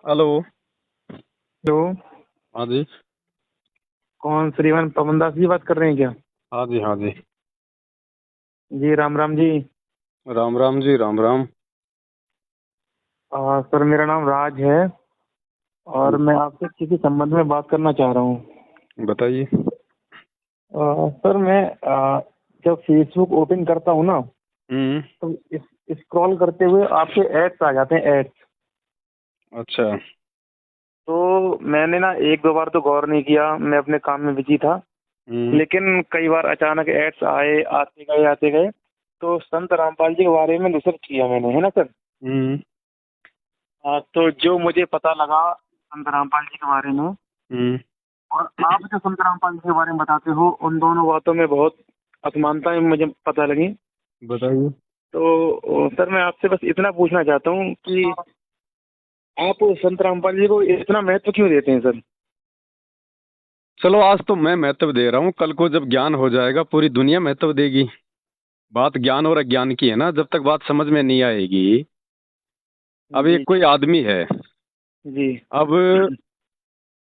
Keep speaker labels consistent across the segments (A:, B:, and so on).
A: Hello.
B: Hello.
A: हाँ जी।
B: कौन श्रीमान पवन दास जी बात कर रहे हैं क्या?
A: हाँ जी, हाँ जी।
B: जी राम राम जी।
A: राम राम जी, राम राम।
B: सर मेरा नाम राज है और मैं आपसे किसी संबंध में बात करना चाह रहा हूँ।
A: बताइए।
B: सर मैं जब फेसबुक ओपन करता हूँ ना
A: हम्म।
B: तो इस स्क्रॉल करते हुए आपके एड्स आ जाते हैं, एड्स।
A: अच्छा।
B: तो मैंने ना एक दो बार तो गौर नहीं किया, मैं अपने काम में बिजी था।
A: हम्म।
B: लेकिन कई बार अचानक एड्स आए, आते गए। तो संत रामपाल जी के बारे में रिसर्च किया मैंने, है ना सर।
A: हम्म।
B: तो जो मुझे पता लगा संत रामपाल जी के बारे में,
A: हम्म।
B: और आप जो संत रामपाल जी के बारे में बताते हो, उन दोनों बातों में बहुत असमानताएं मुझे पता लगी।
A: बताइए।
B: तो सर मैं आपसे बस इतना पूछना चाहता हूँ कि आप संत रामपाल जी को इतना महत्व क्यों देते हैं सर?
A: चलो, आज तो मैं महत्व दे रहा हूँ, कल को जब ज्ञान हो जाएगा पूरी दुनिया महत्व देगी। बात ज्ञान और अज्ञान की है ना, जब तक बात समझ में नहीं आएगी। अब एक
B: जी
A: कोई आदमी है।
B: जी।
A: अब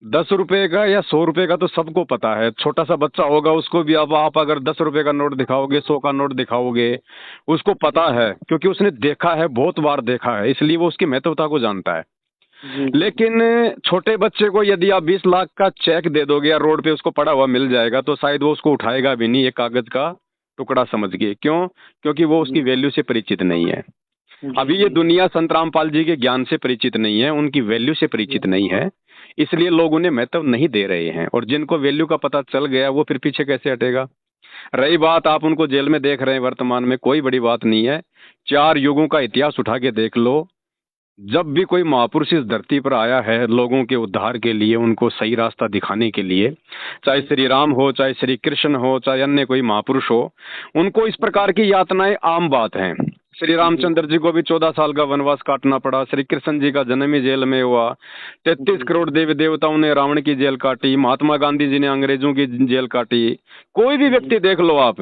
A: 10 रुपए का या 100 रुपए का तो सबको पता है, छोटा सा बच्चा होगा उसको भी। अब आप अगर 10 रुपए का नोट दिखाओगे, 100 का नोट दिखाओगे, उसको पता है क्योंकि उसने देखा है, बहुत बार देखा है, इसलिए वो उसकी महत्वता को जानता है।
B: जी जी।
A: लेकिन छोटे बच्चे को यदि आप 20 लाख का चेक दे दोगे या रोड पे उसको पड़ा हुआ मिल जाएगा तो शायद वो उसको उठाएगा भी नहीं, एक कागज का टुकड़ा समझ के। क्यों? क्योंकि वो
B: जी
A: उसकी वैल्यू से परिचित नहीं है।
B: जी
A: अभी ये
B: जी।
A: दुनिया संत रामपाल जी के ज्ञान से परिचित नहीं है, उनकी वैल्यू से
B: जी
A: परिचित नहीं है, इसलिए लोग उन्हें महत्व नहीं दे रहे हैं। और जिनको वैल्यू का पता चल गया वो फिर पीछे कैसे हटेगा। रही बात, आप उनको जेल में देख रहे हैं वर्तमान में, कोई बड़ी बात नहीं है। 4 युगों का इतिहास उठा के देख लो। जब भी कोई महापुरुष इस धरती पर आया है लोगों के उद्धार के लिए, उनको सही रास्ता दिखाने के लिए, चाहे श्री राम हो, चाहे श्री कृष्ण हो, चाहे अन्य कोई महापुरुष हो, उनको इस प्रकार की यातनाएं आम बात हैं। श्री
B: जी
A: रामचंद्र जी को भी 14 साल का वनवास काटना पड़ा, श्री कृष्ण जी का जन्म ही जेल में हुआ, 33 करोड़ देवी देवताओं ने रावण की जेल काटी, महात्मा गांधी जी ने अंग्रेजों की जेल काटी। कोई भी
B: जी
A: व्यक्ति देख लो आप,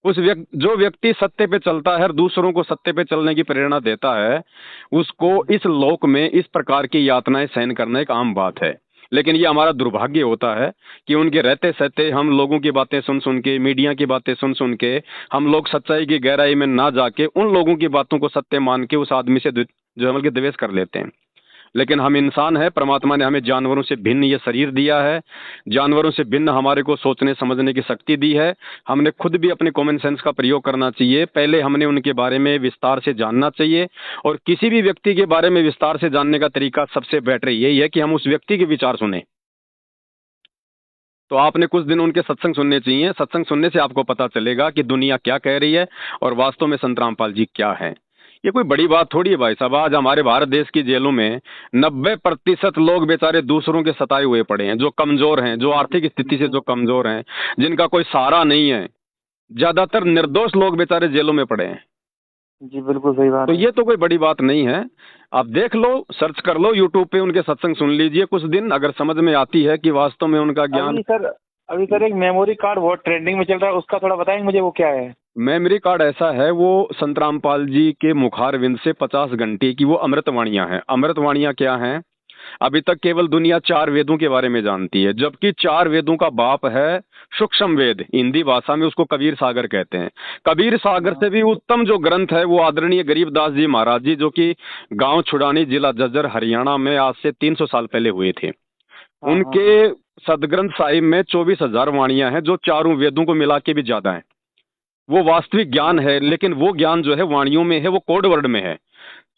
A: जो व्यक्ति सत्य पे चलता है और दूसरों को सत्य पे चलने की प्रेरणा देता है, उसको इस लोक में इस प्रकार की यातनाएं सहन करना एक आम बात है। लेकिन ये हमारा दुर्भाग्य होता है कि उनके रहते सहते हम लोगों की बातें सुन सुन के, मीडिया की बातें सुन सुन के, हम लोग सच्चाई की गहराई में ना जाके उन लोगों की बातों को सत्य मान के उस आदमी से जो है बल्कि द्वेष कर लेते हैं। लेकिन हम इंसान हैं, परमात्मा ने हमें जानवरों से भिन्न ये शरीर दिया है, जानवरों से भिन्न हमारे को सोचने समझने की शक्ति दी है। हमने खुद भी अपने कॉमन सेंस का प्रयोग करना चाहिए। पहले हमने उनके बारे में विस्तार से जानना चाहिए, और किसी भी व्यक्ति के बारे में विस्तार से जानने का तरीका सबसे बेटर यही है कि हम उस व्यक्ति के विचार सुने। तो आपने कुछ दिन उनके सत्संग सुनने चाहिए। सत्संग सुनने से आपको पता चलेगा कि दुनिया क्या कह रही है और वास्तव में संत रामपाल जी क्या है। ये कोई बड़ी बात थोड़ी है भाई साहब। आज हमारे भारत देश की जेलों में 90% लोग बेचारे दूसरों के सताए हुए पड़े हैं, जो कमजोर हैं, जो आर्थिक स्थिति से जो कमजोर हैं, जिनका कोई सहारा नहीं है। ज्यादातर निर्दोष लोग बेचारे जेलों में पड़े हैं।
B: जी, बिल्कुल सही बात
A: तो
B: है।
A: ये तो कोई बड़ी बात नहीं है। आप देख लो, सर्च कर लो यूट्यूब पे, उनके सत्संग सुन लीजिए कुछ दिन। अगर समझ में आती है कि वास्तव में उनका ज्ञान।
B: अभी सर अभी सर एक मेमोरी कार्ड बहुत ट्रेंडिंग में चल रहा है, उसका थोड़ा बताएंगे मुझे वो क्या है?
A: मेमोरी कार्ड ऐसा है, वो संत रामपाल जी के मुखारविंद से 50 घंटे की वो अमृतवाणियां हैं। अमृतवाणियां क्या हैं? अभी तक केवल दुनिया 4 वेदों के बारे में जानती है, जबकि 4 वेदों का बाप है सूक्ष्म वेद। हिंदी भाषा में उसको कबीर सागर कहते हैं। कबीर सागर
B: हाँ
A: से भी उत्तम जो ग्रंथ है वो आदरणीय गरीबदास जी महाराज जी, जो कि गांव छुड़ानी, जिला झज्जर, हरियाणा में आज से 300 साल पहले हुए थे।
B: हाँ हाँ हाँ।
A: उनके सदग्रंथ साहिब में 24,000 वाणियां हैं, जो चारों वेदों को मिला के भी ज्यादा है। वो वास्तविक ज्ञान है, लेकिन वो ज्ञान जो है वाणियों में है, वो कोड वर्ड में है।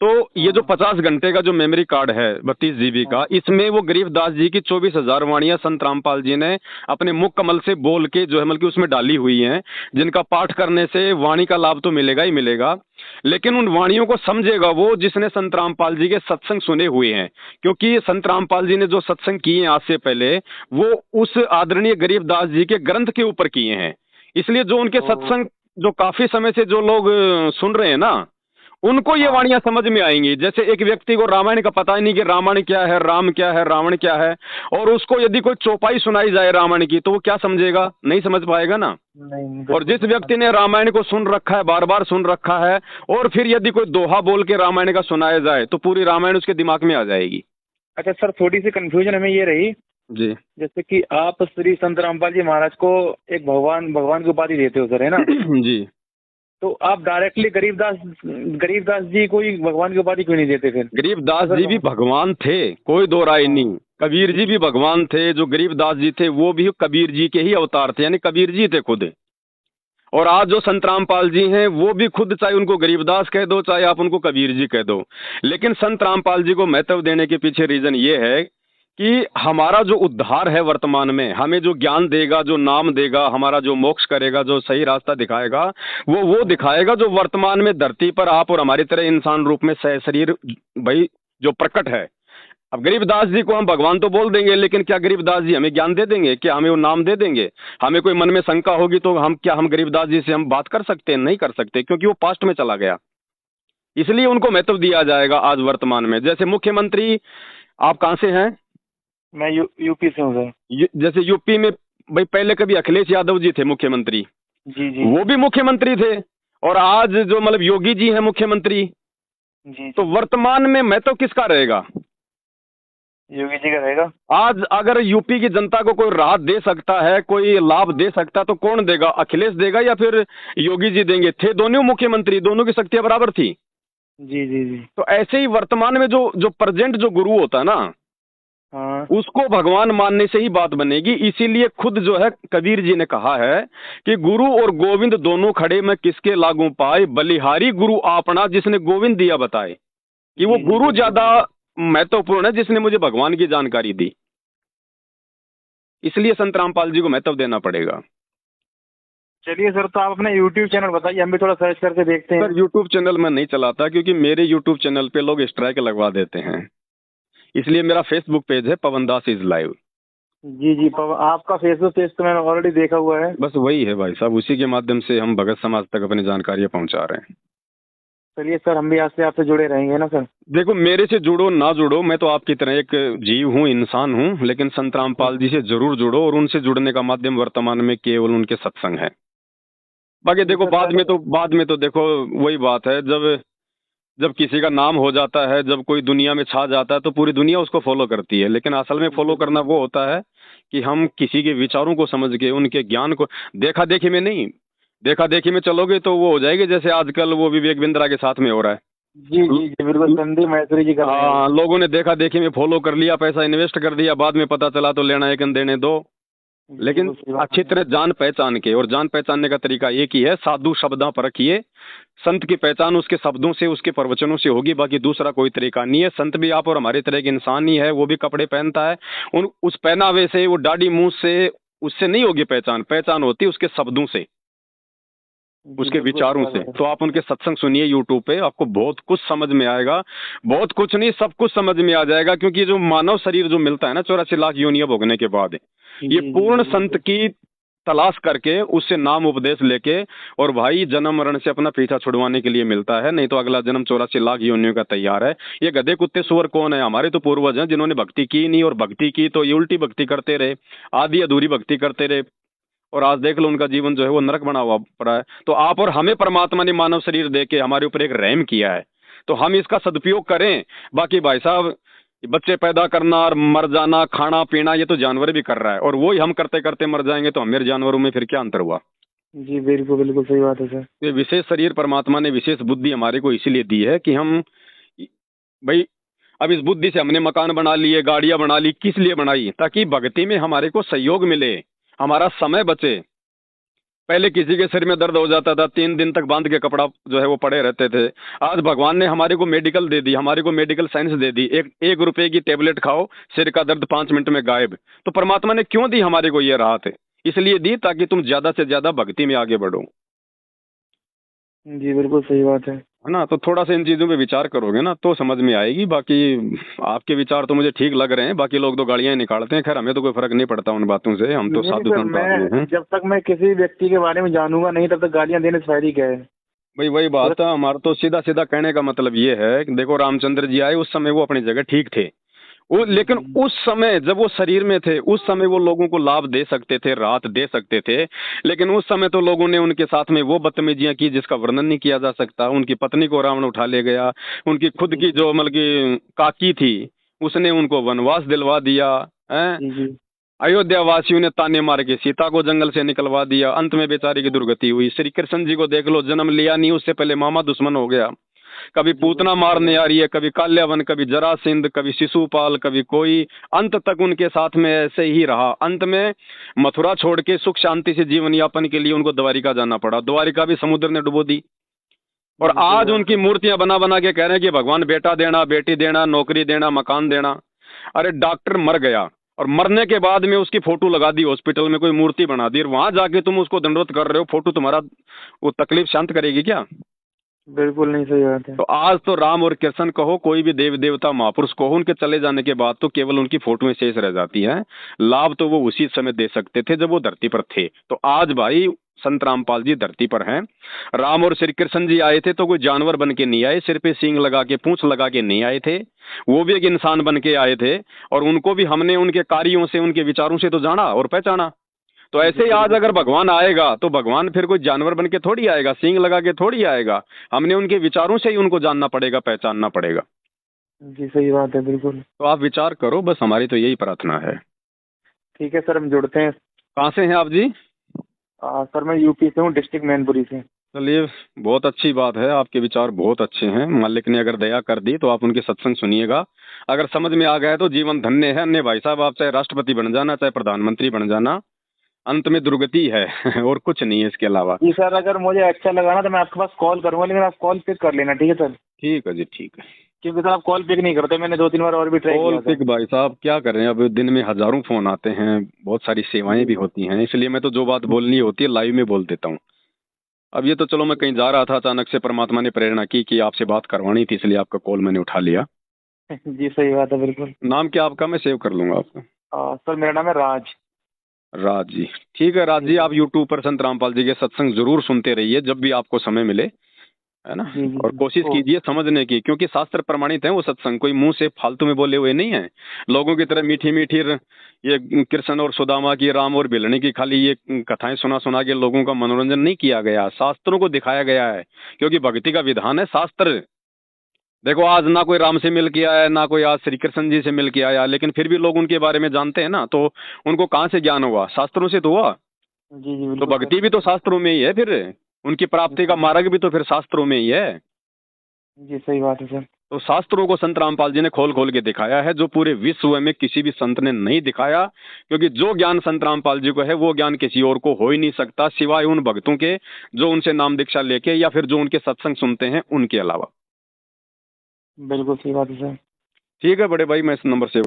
A: तो ये जो
B: हाँ
A: 50 घंटे का जो मेमोरी कार्ड है 32 GB
B: हाँ
A: का, इसमें वो गरीबदास जी की 24,000 वाणियां संत रामपाल जी ने अपने मुख कमल से बोल के जो है मतलब कि उसमें डाली हुई हैं, जिनका पाठ करने से वाणी का लाभ तो मिलेगा ही मिलेगा। लेकिन उन वाणियों को समझेगा वो जिसने संत रामपाल जी के सत्संग सुने हुए हैं। क्योंकि संत रामपाल जी ने जो सत्संग किए हैं आज से पहले, वो उस आदरणीय गरीबदास जी के ग्रंथ के ऊपर किए हैं। इसलिए जो उनके
B: तो
A: सत्संग जो काफी समय से जो लोग सुन रहे हैं ना, उनको ये
B: हाँ।
A: वाणियां समझ में आएंगी। जैसे एक व्यक्ति को रामायण का पता ही नहीं कि रावण क्या है, राम क्या है, रावण क्या है, और उसको यदि कोई चौपाई सुनाई जाए रामायण की, तो वो क्या समझेगा? नहीं समझ पाएगा ना।
B: नहीं,
A: और
B: बिल्कुल
A: जिस
B: सही बात।
A: व्यक्ति ने रामायण को सुन रखा है, बार बार सुन रखा है, और फिर यदि कोई दोहा बोल के रामायण का सुनाया जाए तो पूरी रामायण उसके दिमाग में आ जाएगी।
B: अच्छा सर, थोड़ी सी कंफ्यूजन हमें ये रही,
A: जी।
B: जैसे कि आप श्री संत रामपाल जी महाराज को एक भगवान भगवान की उपाधि देते हो सर, है ना?
A: जी।
B: तो आप डायरेक्टली गरीबदास जी को ही भगवान की उपाधि क्यों नहीं देते फिर?
A: गरीबदास
B: अगर
A: जी भी भगवान थे, कोई दो राय
B: हाँ,
A: नहीं। कबीर जी भी भगवान थे, जो गरीबदास जी थे वो भी कबीर जी के ही अवतार थे, यानी कबीर जी थे खुद। और आज जो संत रामपाल जी हैं वो भी खुद, चाहे उनको गरीबदास कह दो चाहे आप उनको कबीर जी कह दो, लेकिन संत रामपाल जी को महत्व देने के पीछे रीजन ये है कि हमारा जो उद्धार है वर्तमान में, हमें जो ज्ञान देगा, जो नाम देगा, हमारा जो मोक्ष करेगा, जो सही रास्ता दिखाएगा, वो दिखाएगा जो वर्तमान में धरती पर आप और हमारी तरह इंसान रूप में सशरीर भाई जो प्रकट है। अब गरीबदास जी को हम भगवान तो बोल देंगे, लेकिन क्या गरीबदास जी हमें ज्ञान दे देंगे? क्या हमें वो नाम दे देंगे? हमें कोई मन में शंका होगी तो हम गरीबदास जी से हम बात कर सकते हैं? नहीं कर सकते, क्योंकि वो पास्ट में चला गया। इसलिए उनको महत्व दिया जाएगा आज वर्तमान में। जैसे मुख्यमंत्री, आप कहाँ से हैं?
B: मैं यूपी से हूँ सर।
A: जैसे यूपी में भाई पहले कभी अखिलेश यादव जी थे मुख्यमंत्री,
B: जी जी
A: वो भी मुख्यमंत्री थे, और आज जो मतलब योगी जी है मुख्यमंत्री।
B: जी।
A: तो वर्तमान में महत्व किसका रहेगा?
B: योगी जी का रहेगा।
A: आज अगर यूपी की जनता को कोई राहत दे सकता है, कोई लाभ दे सकता, तो कौन देगा? अखिलेश देगा या फिर योगी जी देंगे? थे दोनों मुख्यमंत्री, दोनों की शक्तियां बराबर थी।
B: जी जी जी।
A: तो ऐसे ही वर्तमान में जो जो प्रेजेंट जो गुरु होता है ना,
B: हाँ
A: उसको भगवान मानने से ही बात बनेगी। इसीलिए खुद जो है कबीर जी ने कहा है कि गुरु और गोविंद दोनों खड़े में किसके लागू पाए, बलिहारी गुरु आपना जिसने गोविंद दिया बताए। कि वो
B: जी जी
A: गुरु
B: बिल्कुल
A: ज्यादा
B: बिल्कुल।
A: महत्वपूर्ण है जिसने मुझे भगवान की जानकारी दी। इसलिए संत रामपाल जी को महत्व देना पड़ेगा।
B: चलिए सर, तो आप अपना यूट्यूब चैनल बताइए, हम भी थोड़ा सर्च करके देखते हैं।
A: सर यूट्यूब चैनल मैं नहीं चलाता, क्योंकि मेरे यूट्यूब चैनल पे लोग स्ट्राइक लगवा देते हैं। इसलिए मेरा फेसबुक पेज है पवन दास इज लाइव।
B: जी जी, आपका फेसबुक पेज तो मैंने ऑलरेडी देखा हुआ है।
A: बस वही है भाई साहब, उसी के माध्यम से हम भगत समाज तक अपनी जानकारियां पहुंचा रहे हैं।
B: चलिए सर, हम भी आज से आपसे जुड़े रहेंगे ना सर।
A: देखो, मेरे से जुड़ो ना जुड़ो, मैं तो आपकी तरह एक जीव हूँ, इंसान हूँ, लेकिन संत रामपाल जी से जरूर जुड़ो, और उनसे जुड़ने का माध्यम वर्तमान में केवल उनके सत्संग है। बाकी
B: जी
A: देखो,
B: सर,
A: बाद में तो देखो वही बात है, जब जब किसी का नाम हो जाता है, जब कोई दुनिया में छा जाता है, तो पूरी दुनिया उसको फॉलो करती है। लेकिन असल में फॉलो करना वो होता है कि हम किसी के विचारों को समझ के, उनके ज्ञान को, देखा देखी में नहीं। देखा देखी में चलोगे तो वो हो जाएगी जैसे आजकल वो विवेक बिंद्रा के साथ में हो रहा है।
B: जी जी जी बिल्कुल, संदीप महेश्वरी जी कर रहे हैं
A: हाँ,
B: वो।
A: लोगों ने देखा देखी में फॉलो कर लिया, पैसा इन्वेस्ट कर दिया, बाद में पता चला तो लेना एक देने दो।
B: जी
A: लेकिन
B: बिल्कुल सही बात
A: अच्छी
B: है।
A: तरह जान पहचान के, और जान पहचानने का तरीका एक ही है, साधु शब्दां परखिए। संत की पहचान उसके शब्दों से, उसके प्रवचनों से होगी, बाकी दूसरा कोई तरीका नहीं है। संत भी आप और हमारे तरह के इंसान ही है, वो भी कपड़े पहनता है, उन उस पहनावे से, वो दाढ़ी मूंछ से, उससे नहीं होगी पहचान। पहचान होती है उसके शब्दों से,
B: जी
A: उसके
B: बिल्कुल
A: विचारों
B: सही
A: से।
B: बात है।
A: तो आप उनके सत्संग सुनिए यूट्यूब पे, आपको बहुत कुछ समझ में आएगा। बहुत कुछ नहीं, सब कुछ समझ में आ जाएगा, क्योंकि जो मानव शरीर जो मिलता है ना 84 लाख योनियां भोगने के बाद,
B: जी
A: ये
B: जी
A: पूर्ण
B: जी
A: संत की तलाश करके, उससे नाम उपदेश लेके, और भाई जन्म मरण से अपना पीछा छुड़वाने के लिए मिलता है। नहीं तो अगला जन्म 84 लाख योनियों का तैयार है। ये गधे कुत्ते सुअर कौन है? हमारे तो पूर्वज हैं जिन्होंने भक्ति की नहीं, और भक्ति की तो ये उल्टी भक्ति करते रहे, आधी अधूरी भक्ति करते रहे, और आज देख लो उनका जीवन जो है वो नरक बना हुआ पड़ा है। तो आप और हमें परमात्मा ने मानव शरीर दे के हमारे ऊपर एक रहम किया है, तो हम इसका सदुपयोग करें। बाकी भाई साहब, बच्चे पैदा करना और मर जाना, खाना पीना, ये तो जानवर भी कर रहा है, और वही हम करते करते मर जाएंगे, तो हमारे जानवरों में फिर क्या अंतर हुआ?
B: जी बिल्कुल बिल्कुल सही बात है सर।
A: ये विशेष शरीर परमात्मा ने, विशेष बुद्धि हमारे को इसीलिए दी है कि हम भाई, अब इस बुद्धि से हमने मकान बना लिए, गाड़ियां बना ली, किस लिए बनाई? ताकि भक्ति में हमारे को सहयोग मिले, हमारा समय बचे। पहले किसी के सिर में दर्द हो जाता था, 3 दिन तक बांध के कपड़ा जो है वो पड़े रहते थे। आज भगवान ने हमारे को मेडिकल दे दी, हमारे को मेडिकल साइंस दे दी। एक रुपए की टेबलेट खाओ, सिर का दर्द 5 मिनट में गायब। तो परमात्मा ने क्यों दी हमारे को ये राहत? इसलिए दी ताकि तुम ज्यादा से ज्यादा भक्ति में आगे बढ़ो,
B: जी बिल्कुल सही बात है।
A: है ना? तो थोड़ा सा इन चीजों पे विचार करोगे ना तो समझ में आएगी। बाकी आपके विचार तो मुझे ठीक लग रहे हैं, बाकी लोग तो गालियां ही निकालते हैं। खैर, हमें तो कोई फर्क नहीं पड़ता उन बातों से, हम तो
B: नहीं
A: साधु
B: सर,
A: संत आदमी
B: मैं
A: हैं।
B: जब तक मैं किसी व्यक्ति के बारे में जानूंगा नहीं, तब तक गालियां देने से फायदा ही क्या है।
A: भाई वही बात है, हमारा तो सीधा सीधा कहने का मतलब ये है कि देखो, रामचंद्र जी आए उस समय वो अपनी जगह ठीक थे, वो, लेकिन उस समय जब वो शरीर में थे, उस समय वो लोगों को लाभ दे सकते थे, राहत दे सकते थे। लेकिन उस समय तो लोगों ने उनके साथ में वो बदतमीजियां की जिसका वर्णन नहीं किया जा सकता। उनकी पत्नी को रावण उठा ले गया, उनकी खुद की जो मतलब की काकी थी उसने उनको वनवास दिलवा दिया है।
B: जी जी।
A: अयोध्या वासियों ने ताने मार के सीता को जंगल से निकलवा दिया, अंत में बेचारी की दुर्गति हुई। श्री कृष्ण जी को देख लो, जन्म लिया नहीं, उससे पहले मामा दुश्मन हो गया। कभी
B: जी
A: पूतना
B: बिल्कुल सही
A: मारने
B: बात।
A: आ रही है, कभी काल्यावन, कभी जरासिंध, कभी शिशुपाल, कभी कोई। अंत तक उनके साथ में ऐसे ही रहा। अंत में मथुरा छोड़ के सुख शांति से जीवन यापन के लिए उनको द्वारिका जाना पड़ा। द्वारिका भी समुद्र ने डुबो दी। और
B: जी सही
A: आज
B: बात
A: उनकी
B: है।
A: मूर्तियां बना बना के कह रहे हैं कि भगवान बेटा देना, बेटी देना, नौकरी देना, मकान देना। अरे डॉक्टर मर गया और मरने के बाद में उसकी फोटो लगा दी हॉस्पिटल में, कोई मूर्ति बना दी, और वहां जाके तुम उसको दंडवत कर रहे हो। फोटो तुम्हारा वो तकलीफ शांत करेगी क्या?
B: बिल्कुल नहीं, सही बात है।
A: तो आज तो राम और कृष्ण कहो, कोई भी देव देवता महापुरुष कहो, उनके चले जाने के बाद तो केवल उनकी फोटोएं शेष रह जाती हैं। लाभ तो वो उसी समय दे सकते थे जब वो धरती पर थे। तो आज भाई संत रामपाल जी धरती पर हैं। राम और श्री कृष्ण जी आए थे तो कोई जानवर बन के नहीं आए, सिर पे सींग लगा के, पूंछ लगा के नहीं आए थे। वो भी एक इंसान बन के आए थे, और उनको भी हमने उनके कार्यों से, उनके विचारों से तो जाना और पहचाना। तो
B: जी
A: ऐसे ही आज
B: बिल्कुल
A: अगर
B: सही बात।
A: भगवान आएगा तो भगवान फिर कोई जानवर बन के थोड़ी आएगा, सींग लगा के थोड़ी आएगा। हमने उनके विचारों से ही उनको जानना पड़ेगा, पहचानना पड़ेगा।
B: जी सही बात है, बिल्कुल।
A: तो आप विचार करो, बस हमारी तो यही प्रार्थना है।
B: ठीक है सर, हम जुड़ते हैं।
A: कहाँ से हैं आप जी?
B: सर मैं यूपी से हूँ, डिस्ट्रिक्ट मैनपुरी से।
A: चलिए, बहुत अच्छी बात है, आपके विचार बहुत अच्छे हैं। मालिक ने अगर दया कर दी तो आप उनके सत्संग सुनिएगा। अगर समझ में आ गया तो जीवन धन्य है। अन्य भाई साहब, आप चाहे राष्ट्रपति बन जाना, चाहे प्रधानमंत्री बन जाना, अंत में दुर्गति है और कुछ नहीं है इसके अलावा।
B: जी सर, अगर मुझे अच्छा लगा ना तो मैं आपके पास कॉल करूंगा, लेकिन आप कॉल पिक कर लेना, ठीक है सर?
A: ठीक है जी, ठीक है।
B: क्योंकि सर आप कॉल पिक नहीं करते, मैंने 2-3 बार और भी ट्राई
A: कॉल
B: किया था।
A: पिक भाई साहब क्या कर रहे हैं, अब दिन में हजारों फोन आते हैं, बहुत सारी सेवाएं भी
B: जी
A: होती हैं, इसलिए मैं तो जो बात बोलनी होती है लाइव में बोल देता हूँ। अब ये तो चलो, मैं कहीं जा रहा था, अचानक से परमात्मा ने प्रेरणा की कि आपसे बात करवानी थी, इसलिए आपका कॉल मैंने उठा लिया।
B: जी सही बात है, बिल्कुल।
A: नाम क्या आपका? मैं सेव कर लूंगा आपका।
B: सर मेरा नाम है राज।
A: राज जी, ठीक है राज
B: जी
A: जी,
B: जी।
A: आप यूट्यूब पर संत रामपाल जी के सत्संग जरूर सुनते रहिए जब भी आपको समय मिले, है ना।
B: जी जी
A: और
B: जी।
A: कोशिश कीजिए समझने की, क्योंकि शास्त्र प्रमाणित है वो सत्संग, कोई मुंह से फालतू में बोले हुए नहीं है। लोगों की तरह मीठी मीठी ये कृष्ण और सुदामा की, राम और भिलनी की खाली ये कथाएं सुना सुना के लोगों का मनोरंजन नहीं किया गया, शास्त्रों को दिखाया गया है। क्योंकि भक्ति का विधान है शास्त्र। देखो, आज ना कोई राम से मिल के आया, ना कोई आज श्री कृष्ण जी से मिल के आया, लेकिन फिर भी लोग उनके बारे में जानते हैं ना। तो उनको कहाँ से ज्ञान हुआ? शास्त्रों से तो हुआ।
B: जी जी
A: तो
B: बिल्कुल सर।
A: भक्ति भी तो शास्त्रों में ही है फिर। उनकी प्राप्ति का मार्ग भी तो फिर शास्त्रों में ही है।
B: जी सही बात है सर।
A: तो शास्त्रों को संत रामपाल जी ने खोल खोल के दिखाया है, जो पूरे विश्व में किसी भी संत ने नहीं दिखाया। क्योंकि जो ज्ञान संत रामपाल जी को है वो ज्ञान किसी और को हो ही नहीं सकता, सिवाय उन भक्तों के जो उनसे नाम दीक्षा लेके या फिर जो उनके सत्संग सुनते हैं उनके अलावा।
B: बिल्कुल सही बात है सर।
A: ठीक है बड़े भाई, मैं इस नंबर से